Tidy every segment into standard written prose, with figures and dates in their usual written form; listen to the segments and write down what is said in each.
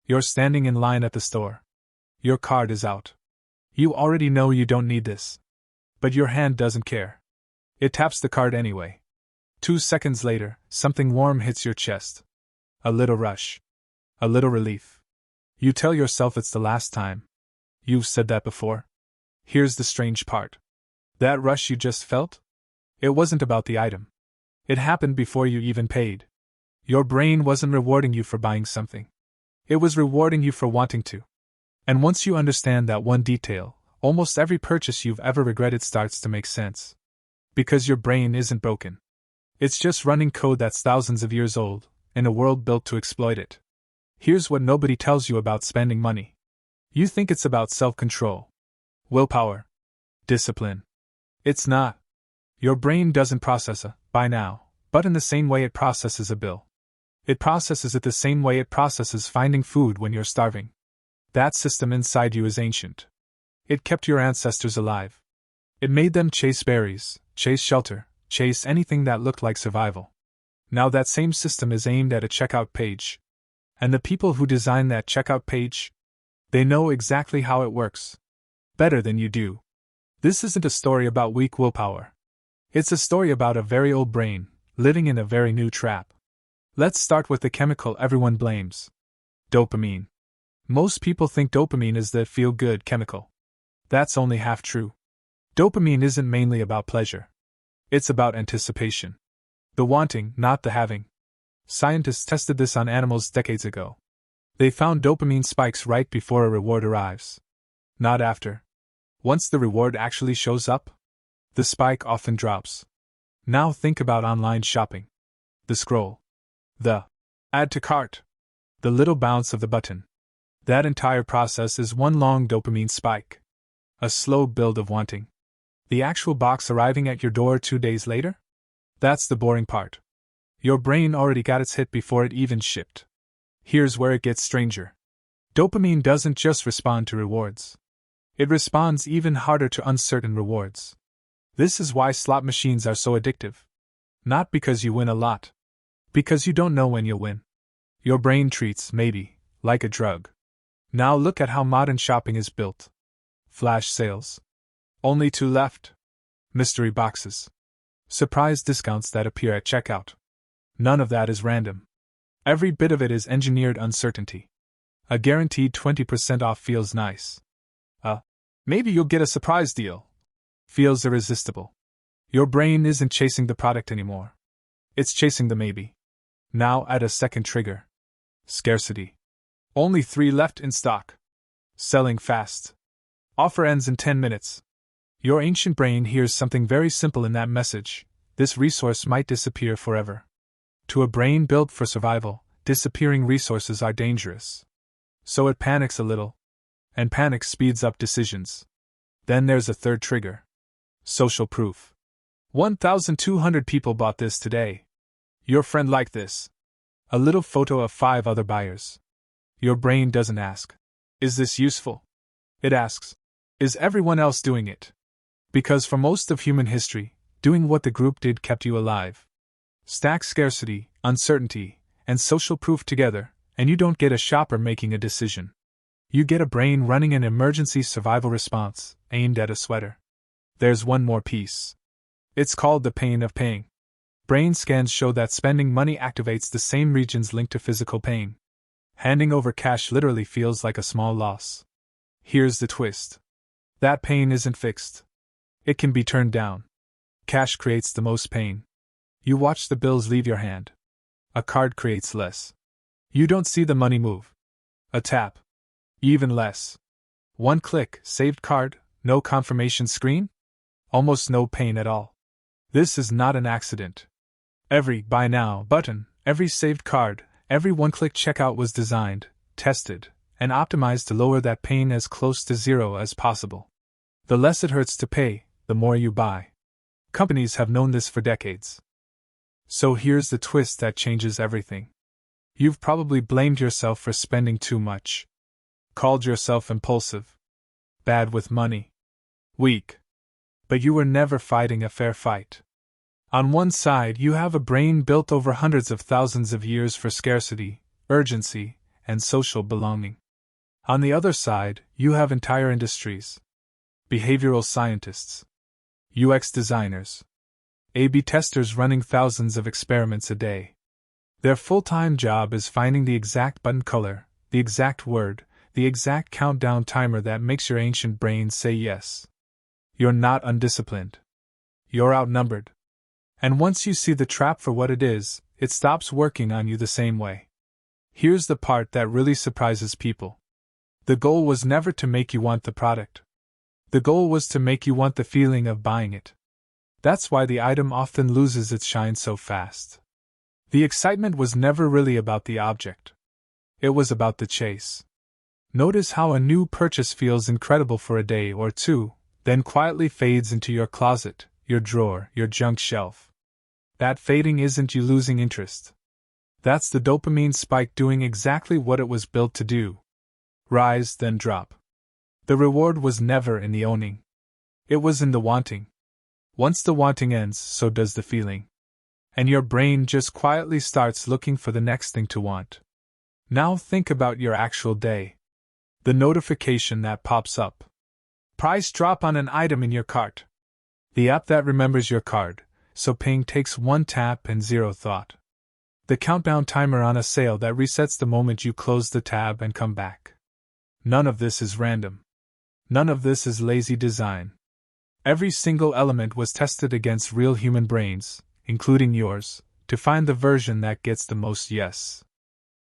You're standing in line at the store. Your card is out. You already know you don't need this. But your hand doesn't care. It taps the card anyway. 2 seconds later, something warm hits your chest. A little rush. A little relief. You tell yourself it's the last time. You've said that before. Here's the strange part. That rush you just felt? It wasn't about the item. It happened before you even paid. Your brain wasn't rewarding you for buying something. It was rewarding you for wanting to. And once you understand that one detail, almost every purchase you've ever regretted starts to make sense. Because your brain isn't broken. It's just running code that's thousands of years old, in a world built to exploit it. Here's what nobody tells you about spending money. You think it's about self-control, willpower, discipline. It's not. Your brain doesn't process a buy now button the same way it processes a bill. It processes it the same way it processes finding food when you're starving. That system inside you is ancient. It kept your ancestors alive. It made them chase berries, chase shelter, chase anything that looked like survival. Now that same system is aimed at a checkout page. And the people who design that checkout page, they know exactly how it works. Better than you do. This isn't a story about weak willpower. It's a story about a very old brain, living in a very new trap. Let's start with the chemical everyone blames. Dopamine. Most people think dopamine is the feel-good chemical. That's only half true. Dopamine isn't mainly about pleasure. It's about anticipation. The wanting, not the having. Scientists tested this on animals decades ago. They found dopamine spikes right before a reward arrives. Not after. Once the reward actually shows up, the spike often drops. Now think about online shopping. The scroll. The add to cart. The little bounce of the button. That entire process is one long dopamine spike. A slow build of wanting. The actual box arriving at your door 2 days later? That's the boring part. Your brain already got its hit before it even shipped. Here's where it gets stranger. Dopamine doesn't just respond to rewards. It responds even harder to uncertain rewards. This is why slot machines are so addictive. Not because you win a lot. Because you don't know when you'll win. Your brain treats maybe like a drug. Now look at how modern shopping is built. Flash sales. Only 2 left. Mystery boxes. Surprise discounts that appear at checkout. None of that is random. Every bit of it is engineered uncertainty. A guaranteed 20% off feels nice. Maybe you'll get a surprise deal. Feels irresistible. Your brain isn't chasing the product anymore. It's chasing the maybe. Now add a second trigger. Scarcity. Only 3 left in stock. Selling fast. Offer ends in 10 minutes. Your ancient brain hears something very simple in that message. This resource might disappear forever. To a brain built for survival, disappearing resources are dangerous. So it panics a little. And panic speeds up decisions. Then there's a third trigger. Social proof. 1,200 people bought this today. Your friend liked this. A little photo of 5 other buyers. Your brain doesn't ask, is this useful? It asks, is everyone else doing it? Because for most of human history, doing what the group did kept you alive. Stack scarcity, uncertainty, and social proof together, and you don't get a shopper making a decision. You get a brain running an emergency survival response, aimed at a sweater. There's one more piece. It's called the pain of paying. Brain scans show that spending money activates the same regions linked to physical pain. Handing over cash literally feels like a small loss. Here's the twist. That pain isn't fixed. It can be turned down. Cash creates the most pain. You watch the bills leave your hand. A card creates less. You don't see the money move. A tap. Even less. 1 click, saved card, no confirmation screen? Almost no pain at all. This is not an accident. Every buy now button, every saved card, every 1-click checkout was designed, tested, and optimized to lower that pain as close to zero as possible. The less it hurts to pay, the more you buy. Companies have known this for decades. So here's the twist that changes everything. You've probably blamed yourself for spending too much. Called yourself impulsive. Bad with money. Weak. But you were never fighting a fair fight. On one side, you have a brain built over hundreds of thousands of years for scarcity, urgency, and social belonging. On the other side, you have entire industries. Behavioral scientists, UX designers, A/B testers running thousands of experiments a day. Their full-time job is finding the exact button color, the exact word, the exact countdown timer that makes your ancient brain say yes. You're not undisciplined. You're outnumbered. And once you see the trap for what it is, it stops working on you the same way. Here's the part that really surprises people. The goal was never to make you want the product. The goal was to make you want the feeling of buying it. That's why the item often loses its shine so fast. The excitement was never really about the object. It was about the chase. Notice how a new purchase feels incredible for a day or two, then quietly fades into your closet, your drawer, your junk shelf. That fading isn't you losing interest. That's the dopamine spike doing exactly what it was built to do. Rise, then drop. The reward was never in the owning. It was in the wanting. Once the wanting ends, so does the feeling. And your brain just quietly starts looking for the next thing to want. Now think about your actual day. The notification that pops up. Price drop on an item in your cart. The app that remembers your card, so paying takes one tap and zero thought. The countdown timer on a sale that resets the moment you close the tab and come back. None of this is random. None of this is lazy design. Every single element was tested against real human brains, including yours, to find the version that gets the most yes.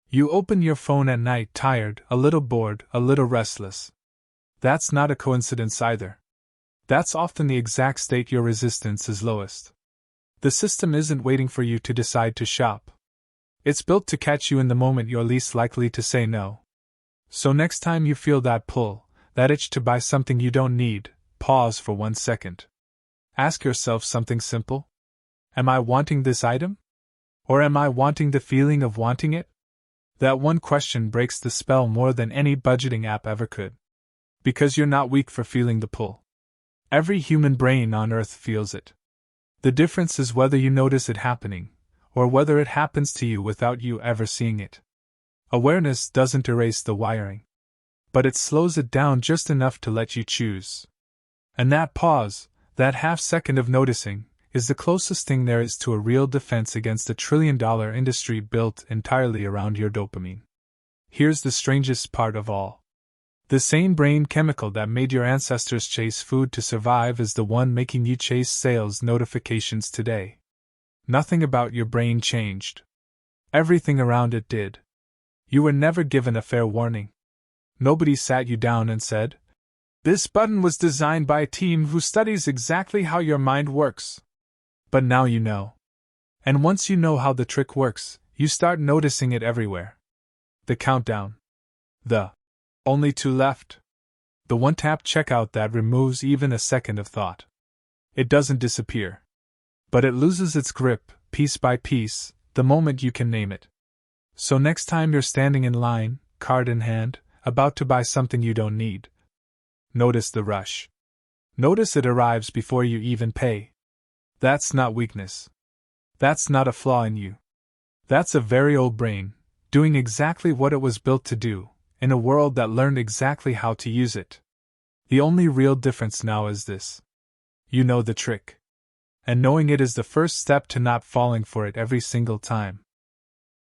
You open your phone at night tired, a little bored, a little restless. That's not a coincidence either. That's often the exact state your resistance is lowest. The system isn't waiting for you to decide to shop. It's built to catch you in the moment you're least likely to say no. So next time you feel that pull, that itch to buy something you don't need, pause for 1 second. Ask yourself something simple. Am I wanting this item? Or am I wanting the feeling of wanting it? That one question breaks the spell more than any budgeting app ever could. Because you're not weak for feeling the pull. Every human brain on earth feels it. The difference is whether you notice it happening, or whether it happens to you without you ever seeing it. Awareness doesn't erase the wiring, but it slows it down just enough to let you choose. And that pause, that half second of noticing, is the closest thing there is to a real defense against a trillion-dollar industry built entirely around your dopamine. Here's the strangest part of all. The same brain chemical that made your ancestors chase food to survive is the one making you chase sales notifications today. Nothing about your brain changed. Everything around it did. You were never given a fair warning. Nobody sat you down and said, "This button was designed by a team who studies exactly how your mind works." But now you know. And once you know how the trick works, you start noticing it everywhere. The countdown. The only two left. The one-tap checkout that removes even a second of thought. It doesn't disappear. But it loses its grip, piece by piece, the moment you can name it. So next time you're standing in line, card in hand, about to buy something you don't need, notice the rush. Notice it arrives before you even pay. That's not weakness. That's not a flaw in you. That's a very old brain, doing exactly what it was built to do, in a world that learned exactly how to use it. The only real difference now is this. You know the trick. And knowing it is the first step to not falling for it every single time.